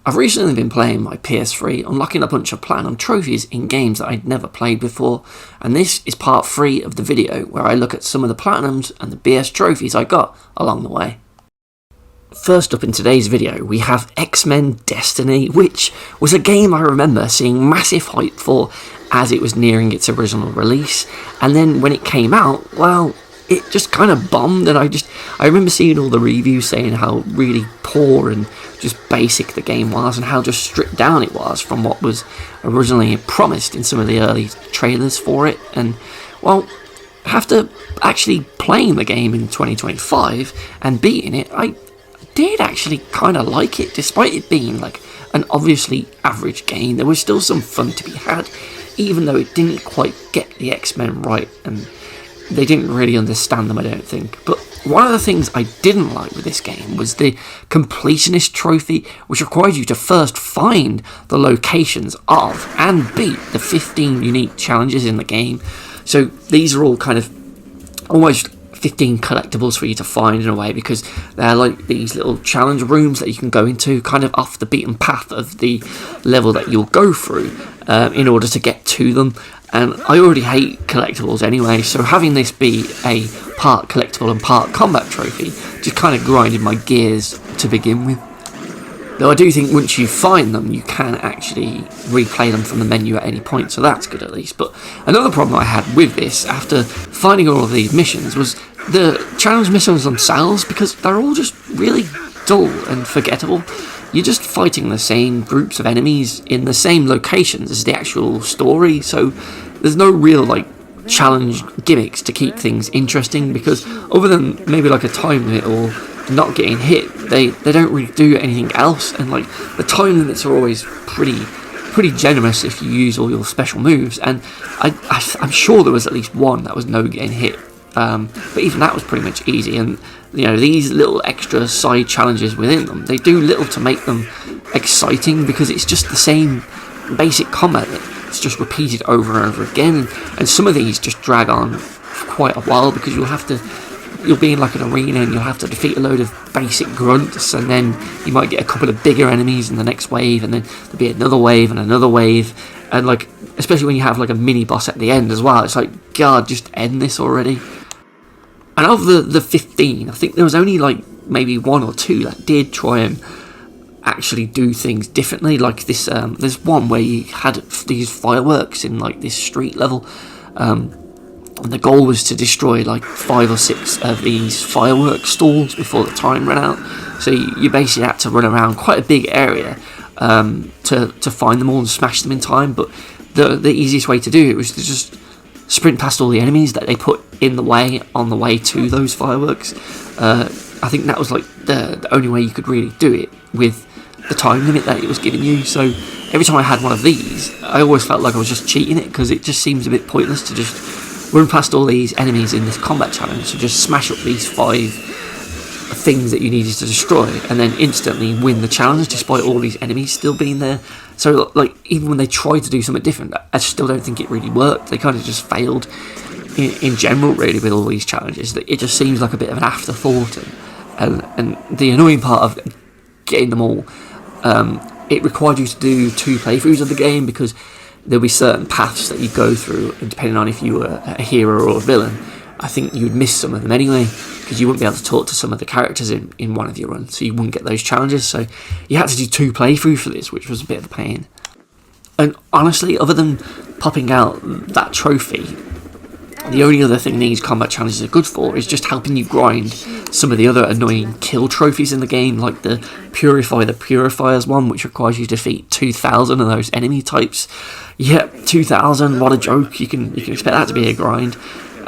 I've recently been playing my PS3, unlocking a bunch of platinum trophies in games that I'd never played before, and this is part 3 of the video where I look at some of the platinums and the BS trophies I got along the way. First up in today's video we have X-Men Destiny, which was a game I remember seeing massive hype for as it was nearing its original release, and then when it came out, well, it just kind of bombed, and I remember seeing all the reviews saying how really poor and just basic the game was and how just stripped down it was from what was originally promised in some of the early trailers for it. And well, after actually playing the game in 2025 and beating it, I did actually kind of like it. Despite it being like an obviously average game, there was still some fun to be had, even though it didn't quite get the X-Men right, and they didn't really understand them, I don't think. But one of the things I didn't like with this game was the completionist trophy, which required you to first find the locations of and beat the 15 unique challenges in the game. So these are all kind of almost 15 collectibles for you to find in a way, because they're like these little challenge rooms that you can go into kind of off the beaten path of the level that you'll go through in order to get to them. And I already hate collectibles anyway, so having this be a part collectible and part combat trophy just kind of grinded my gears to begin with. Though I do think once you find them, you can actually replay them from the menu at any point, so that's good at least. But another problem I had with this, after finding all of these missions, was the challenge missions themselves, because they're all just really dull and forgettable. You're just fighting the same groups of enemies in the same locations as the actual story, so there's no real like challenge gimmicks to keep things interesting, because other than maybe like a time limit or not getting hit, they don't really do anything else. And like the time limits are always pretty generous if you use all your special moves, and I'm sure there was at least one that was no getting hit, but even that was pretty much easy. And you know, these little extra side challenges within them, they do little to make them exciting, because it's just the same basic combat that's just repeated over and over again. And some of these just drag on for quite a while, because you'll be in like an arena and you'll have to defeat a load of basic grunts, and then you might get a couple of bigger enemies in the next wave, and then there'll be another wave and another wave, and like especially when you have like a mini boss at the end as well, it's like, God, just end this already. And of the 15, I think there was only like maybe 1 or 2 that did try and actually do things differently. Like this, there's one where you had these fireworks in like this street level, and the goal was to destroy like 5 or 6 of these fireworks stalls before the time ran out. So you basically had to run around quite a big area to find them all and smash them in time. But the easiest way to do it was to just sprint past all the enemies that they put in the way on the way to those fireworks. I think that was like the only way you could really do it with the time limit that it was giving you. So every time I had one of these, I always felt like I was just cheating it, because it just seems a bit pointless to just run past all these enemies in this combat challenge, to just smash up these 5 things that you needed to destroy and then instantly win the challenge despite all these enemies still being there. So like even when they tried to do something different, I still don't think it really worked. They kind of just failed in general really with all these challenges. It just seems like a bit of an afterthought, and the annoying part of getting them all, it required you to do 2 playthroughs of the game, because there'll be certain paths that you go through, and depending on if you were a hero or a villain, I think you'd miss some of them anyway, because you wouldn't be able to talk to some of the characters in one of your runs, so you wouldn't get those challenges. So you had to do 2 playthroughs for this, which was a bit of a pain. And honestly, other than popping out that trophy, the only other thing these combat challenges are good for is just helping you grind some of the other annoying kill trophies in the game, like the Purify the Purifiers one, which requires you to defeat 2,000 of those enemy types. Yep, 2,000, what a joke. You can expect that to be a grind.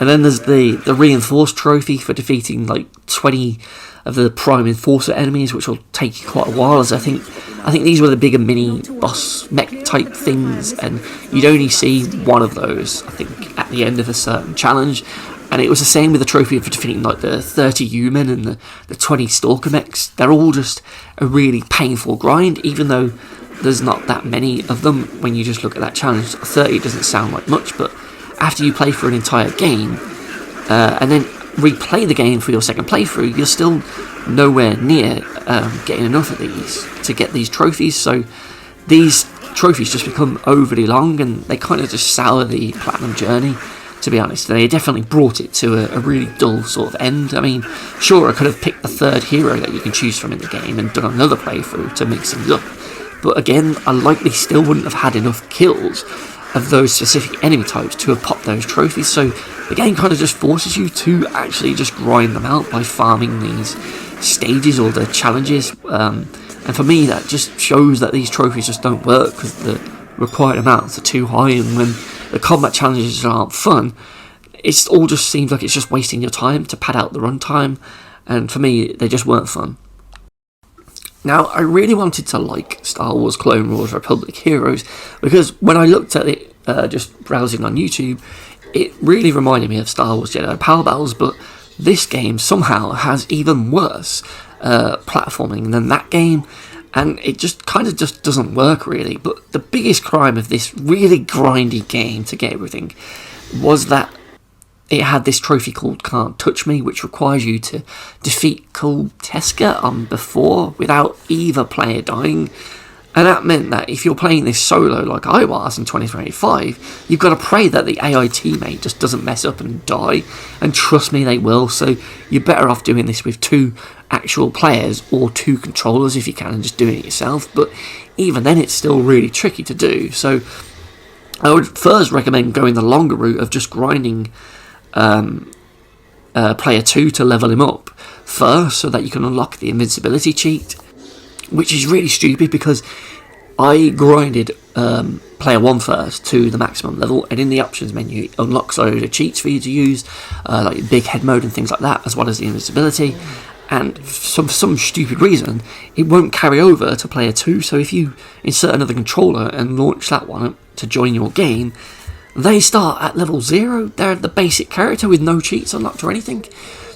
And then there's the Reinforced trophy for defeating like 20 of the Prime Enforcer enemies, which will take you quite a while, as I think these were the bigger mini boss mech type things, and you'd only see one of those, I think, at the end of a certain challenge. And it was the same with the trophy for defeating like the 30 human and the 20 Stalker mechs. They're all just a really painful grind, even though there's not that many of them when you just look at that challenge. 30 doesn't sound like much, but after you play for an entire game and then replay the game for your second playthrough, you're still nowhere near getting enough of these to get these trophies, so these trophies just become overly long and they kind of just sour the platinum journey, to be honest. They definitely brought it to a really dull sort of end. I mean, sure, I could have picked the third hero that you can choose from in the game and done another playthrough to mix things up, but again, I likely still wouldn't have had enough kills of those specific enemy types to have popped those trophies, so the game kind of just forces you to actually just grind them out by farming these stages or the challenges, and for me that just shows that these trophies just don't work because the required amounts are too high, and when the combat challenges aren't fun, it all just seems like it's just wasting your time to pad out the runtime, and for me they just weren't fun. Now, I really wanted to like Star Wars Clone Wars Republic Heroes because when I looked at it just browsing on YouTube, it really reminded me of Star Wars Jedi Power Battles, but this game somehow has even worse platforming than that game, and it just kind of just doesn't work really. But the biggest crime of this really grindy game to get everything was that it had this trophy called Can't Touch Me, which requires you to defeat Teska on before without either player dying. And that meant that if you're playing this solo like I was in 2025, you've got to pray that the AI teammate just doesn't mess up and die. And trust me, they will. So you're better off doing this with 2 actual players or 2 controllers if you can, and just doing it yourself. But even then, it's still really tricky to do. So I would first recommend going the longer route of just grinding player 2 to level him up first, so that you can unlock the invincibility cheat, which is really stupid because I grinded player 1 first to the maximum level, and in the options menu it unlocks a load of cheats for you to use, like big head mode and things like that, as well as the invincibility, and for some stupid reason it won't carry over to player 2, so if you insert another controller and launch that one to join your game, they start at level 0. They're the basic character with no cheats unlocked or anything.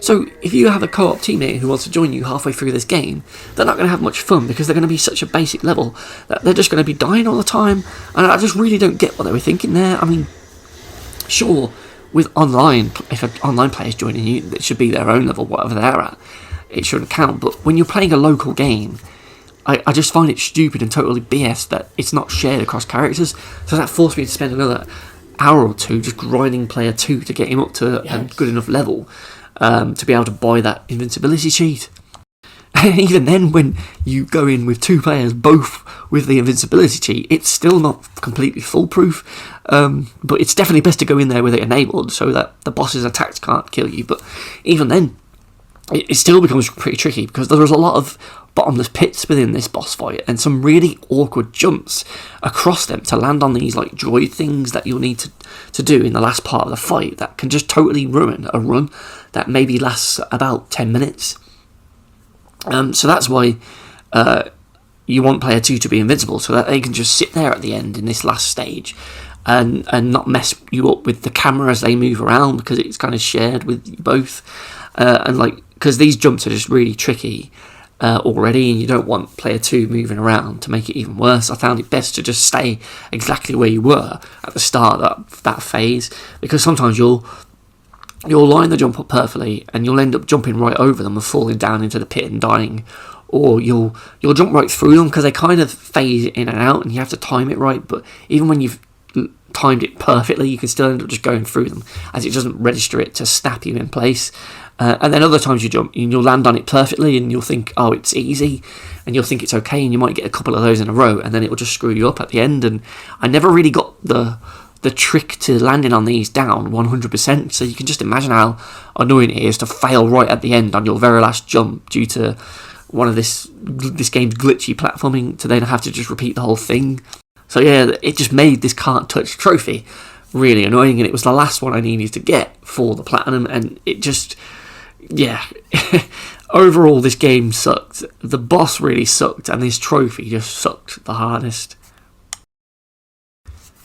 So if you have a co-op teammate who wants to join you halfway through this game, they're not going to have much fun because they're going to be such a basic level that they're just going to be dying all the time. And I just really don't get what they were thinking there. I mean, sure, with online, if an online player's joining you, it should be their own level, whatever they're at. It shouldn't count. But when you're playing a local game, I just find it stupid and totally BS that it's not shared across characters. So that forced me to spend another hour or 2 just grinding player 2 to get him up to a good enough level to be able to buy that invincibility cheat. And even then, when you go in with 2 players both with the invincibility cheat, it's still not completely foolproof, but it's definitely best to go in there with it enabled so that the boss's attacks can't kill you. But even then, it still becomes pretty tricky because there's a lot of bottomless pits within this boss fight and some really awkward jumps across them to land on these like droid things that you'll need to do in the last part of the fight that can just totally ruin a run that maybe lasts about 10 minutes. So that's why you want player 2 to be invincible, so that they can just sit there at the end in this last stage and not mess you up with the camera as they move around, because it's kind of shared with you both, and like, because these jumps are just really tricky already, and you don't want player 2 moving around to make it even worse. I found it best to just stay exactly where you were at the start of that phase, because sometimes you'll line the jump up perfectly and you'll end up jumping right over them and falling down into the pit and dying, or you'll jump right through them because they kind of phase in and out and you have to time it right. But even when you've timed it perfectly, you can still end up just going through them as it doesn't register it to snap you in place. And then other times you jump and you'll land on it perfectly and you'll think, oh, it's easy, and you'll think it's okay, and you might get a couple of those in a row and then it will just screw you up at the end. And I never really got the trick to landing on these down 100%, so you can just imagine how annoying it is to fail right at the end on your very last jump due to one of this game's glitchy platforming, to then have to just repeat the whole thing. So yeah, it just made this Can't Touch trophy really annoying, and it was the last one I needed to get for the platinum, and it just, yeah, overall this game sucked. The boss really sucked, and this trophy just sucked the hardest.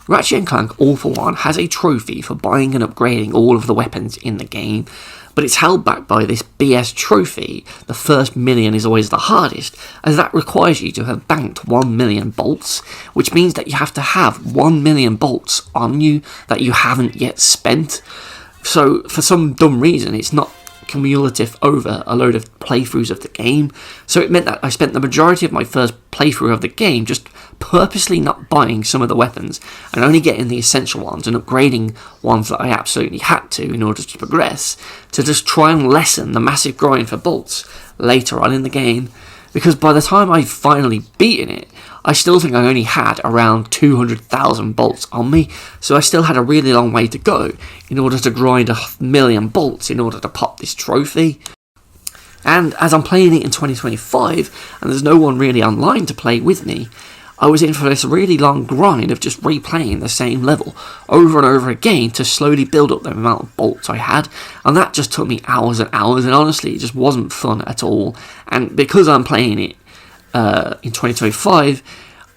Ratchet & Clank All For One has a trophy for buying and upgrading all of the weapons in the game, but it's held back by this BS trophy, the first million is always the hardest, as that requires you to have banked 1 million bolts, which means that you have to have 1 million bolts on you that you haven't yet spent. So for some dumb reason, it's not cumulative over a load of playthroughs of the game. So it meant that I spent the majority of my first playthrough of the game just purposely not buying some of the weapons and only getting the essential ones and upgrading ones that I absolutely had to in order to progress, to just try and lessen the massive grind for bolts later on in the game. Because by the time I'd finally beaten it, I still think I only had around 200,000 bolts on me, so I still had a really long way to go in order to grind 1,000,000 bolts in order to pop this trophy. And as I'm playing it in 2025, and there's no one really online to play with me, I was in for this really long grind of just replaying the same level over and over again to slowly build up the amount of bolts I had, and that just took me hours and hours, and honestly it just wasn't fun at all. And because I'm playing it in 2025,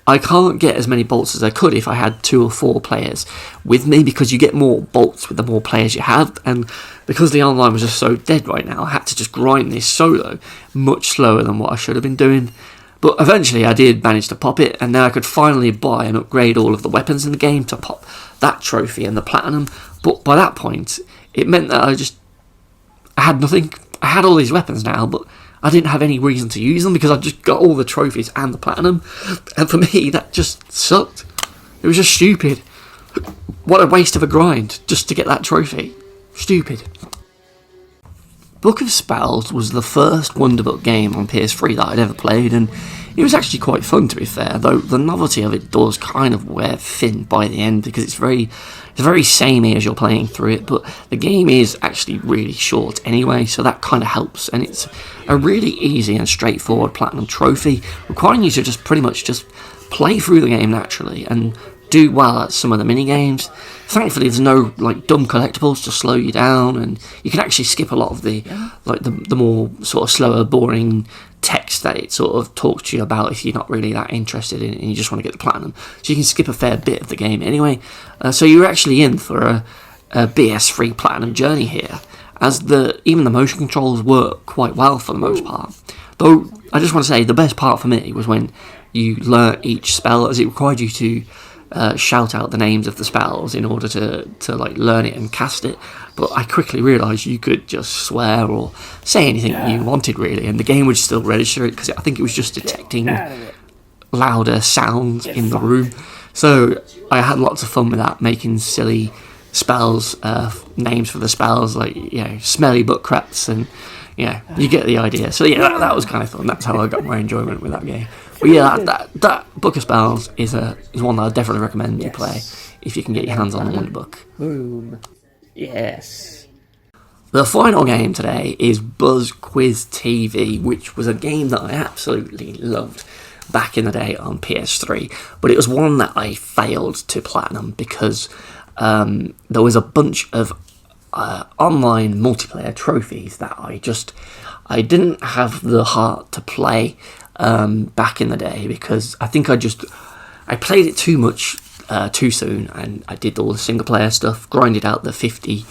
I can't get as many bolts as I could if I had 2 or 4 players with me, because you get more bolts with the more players you have, and because the online was just so dead right now, I had to just grind this solo much slower than what I should have been doing. But eventually I did manage to pop it, and then I could finally buy and upgrade all of the weapons in the game to pop that trophy and the platinum. But by that point, it meant that I had nothing. I had all these weapons now, but I didn't have any reason to use them because I just got all the trophies and the platinum. And for me, that just sucked. It was just stupid. What a waste of a grind just to get that trophy. Stupid. Book of Spells was the first Wonderbook game on PS3 that I'd ever played, and it was actually quite fun, to be fair, though the novelty of it does kind of wear thin by the end because it's very samey as you're playing through it, but the game is actually really short anyway, so that kind of helps, and it's a really easy and straightforward platinum trophy, requiring you to just pretty much just play through the game naturally and do well at some of the mini games. Thankfully, there's no dumb collectibles to slow you down, and you can actually skip a lot of the more sort of slower, boring text that it sort of talks to you about if you're not really that interested in it and you just want to get the platinum. So you can skip a fair bit of the game anyway. So you're actually in for a BS3 platinum journey here, as even the motion controls work quite well for the most part. Though I just want to say the best part for me was when you learn each spell, as it required you to shout out the names of the spells in order to learn it and cast it. But I quickly realised you could just swear or say anything you wanted, really, and the game would still register it, because I think it was just detecting louder sounds in the room. So I had lots of fun with that, making silly spells, names for the spells, smelly butt cracks, and you get the idea. So that was kind of fun. That's how I got my enjoyment with that game. But that Book of Spells is one that I definitely recommend you play if you can get your hands on the Wonderbook. Boom. Yes. The final game today is Buzz Quiz TV, which was a game that I absolutely loved back in the day on PS3, but it was one that I failed to platinum because there was a bunch of online multiplayer trophies that I didn't have the heart to play back in the day, because I think I played it too much too soon, and I did all the single player stuff, grinded out the 50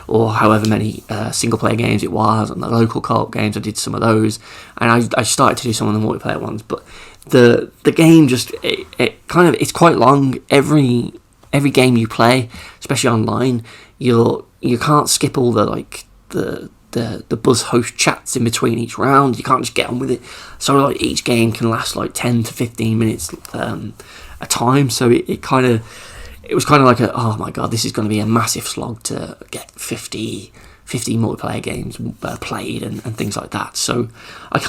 or however many single player games it was, and the local co-op games. I did some of those, and I started to do some of the multiplayer ones, but the game just it's quite long. Every game you play, especially online, you can't skip all the buzz host chats in between each round. You can't just get on with it. So each game can last 10 to 15 minutes a time. So it was kind of like oh my god, this is going to be a massive slog to get 50 multiplayer games played and things like that. So I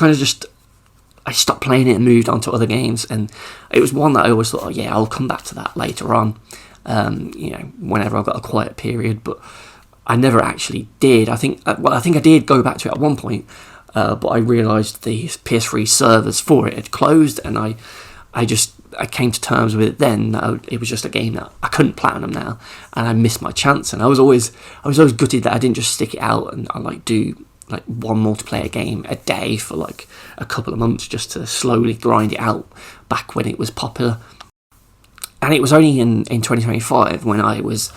stopped playing it and moved on to other games, and it was one that I always thought, I'll come back to that later on, whenever I've got a quiet period, but I never actually did. I think I did go back to it at one point, but I realised the PS3 servers for it had closed, and I came to terms with it then that it was just a game that I couldn't platinum now, and I missed my chance. And I was always gutted that I didn't just stick it out and do one multiplayer game a day for a couple of months just to slowly grind it out back when it was popular. And it was only in 2025 when I was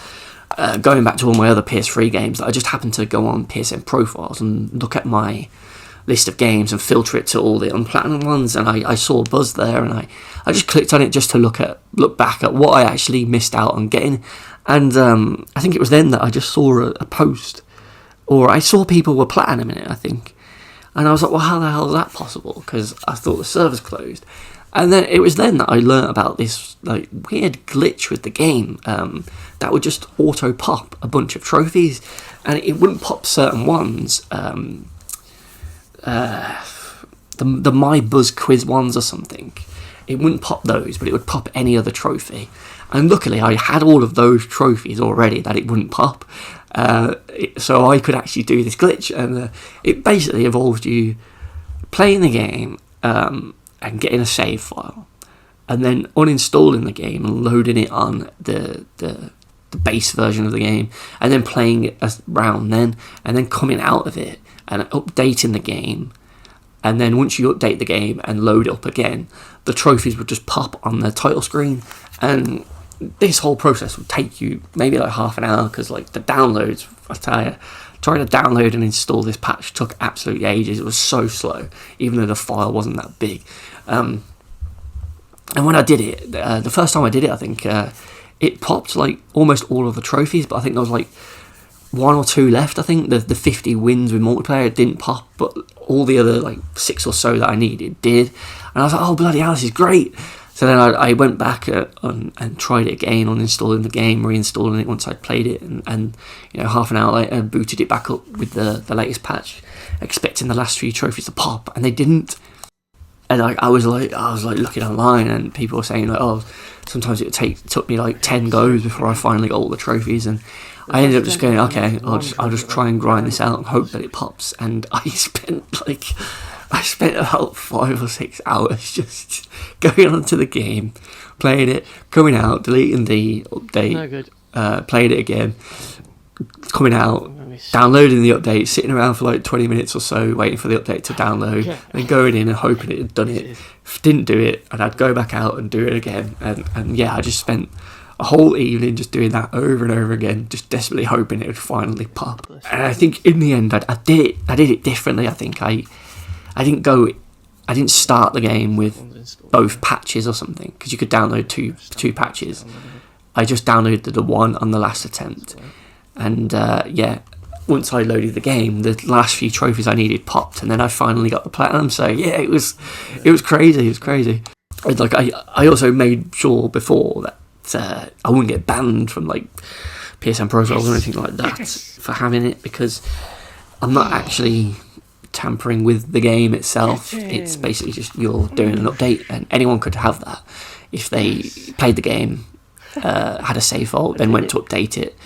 going back to all my other PS3 games that I just happened to go on PSN profiles and look at my list of games and filter it to all the unplatinum ones, and I saw Buzz there, and I just clicked on it just to look back at what I actually missed out on getting. And I think it was then that I just saw a post or I saw people were platinum in it, I think. And I was like, well, how the hell is that possible? Because I thought the server's closed. And then it was then that I learnt about this like weird glitch with the game that would just auto pop a bunch of trophies, and it wouldn't pop certain ones. The My Buzz quiz ones or something. It wouldn't pop those, but it would pop any other trophy. And luckily, I had all of those trophies already that it wouldn't pop. So I could actually do this glitch, and it basically involved you playing the game and getting a save file, and then uninstalling the game and loading it on the base version of the game, and then playing it around then, and then coming out of it and updating the game. And then once you update the game and load it up again, the trophies would just pop on the title screen. And this whole process would take you maybe like half an hour, because like the downloads, I tell you, trying to download and install this patch took absolutely ages. It was so slow, even though the file wasn't that big. And when I did it, the first time I did it, I think it popped like almost all of the trophies, but I think there was like 1 or 2 left. I think the 50 wins with multiplayer didn't pop, but all the other like 6 or so that I needed did. And I was like, oh bloody hell, this is great. So then I went back and tried it again, uninstalling the game, reinstalling it once I'd played it, and you know, half an hour later booted it back up with the latest patch, expecting the last few trophies to pop, and they didn't. And I was like looking online, and people were saying like, oh, sometimes it took me like 10 goes before I finally got all the trophies, and I ended up just going, okay, I'll just try and grind this out and hope that it pops. And I spent about 5 or 6 hours just going onto the game, playing it, coming out, deleting the update, playing it again, coming out, downloading the update, sitting around for like 20 minutes or so, waiting for the update to download, and going in and hoping it had done it. If it didn't do it, and I'd go back out and do it again. And yeah, I just spent a whole evening just doing that over and over again, just desperately hoping it would finally pop. And I think in the end, I did it differently. I think I didn't start the game with both patches or something, because you could download two patches. I just downloaded the one on the last attempt, and once I loaded the game, the last few trophies I needed popped, and then I finally got the platinum. So yeah, it was crazy. It was crazy. Like I also made sure before that I wouldn't get banned from like PSN profiles or anything like that for having it, because I'm not actually tampering with the game itself. It's basically just you're doing an update, and anyone could have that if they played the game, had a save file, then went to update it,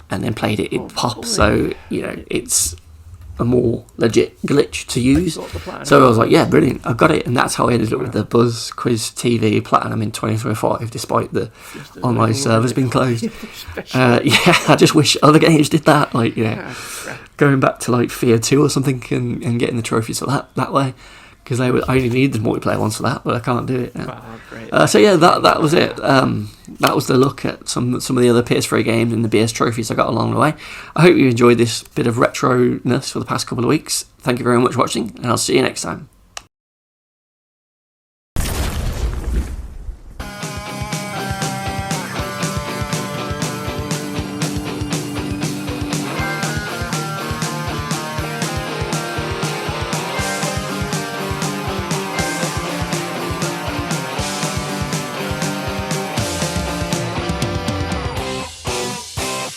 and then played it pops. So you know, it's a more legit glitch to use. So I was like, yeah, brilliant, I've got it. And that's how I ended up with the Buzz Quiz TV Platinum in 2025, despite the online servers being closed. I just wish other games did that, like, you know, going back to like Fear 2 or something, and getting the trophies for that way, because I only need the multiplayer ones for that, but I can't do it now. So yeah, that was it. That was the look at some of the other PS3 games and the BS trophies I got along the way. I hope you enjoyed this bit of retro-ness for the past couple of weeks. Thank you very much for watching, and I'll see you next time.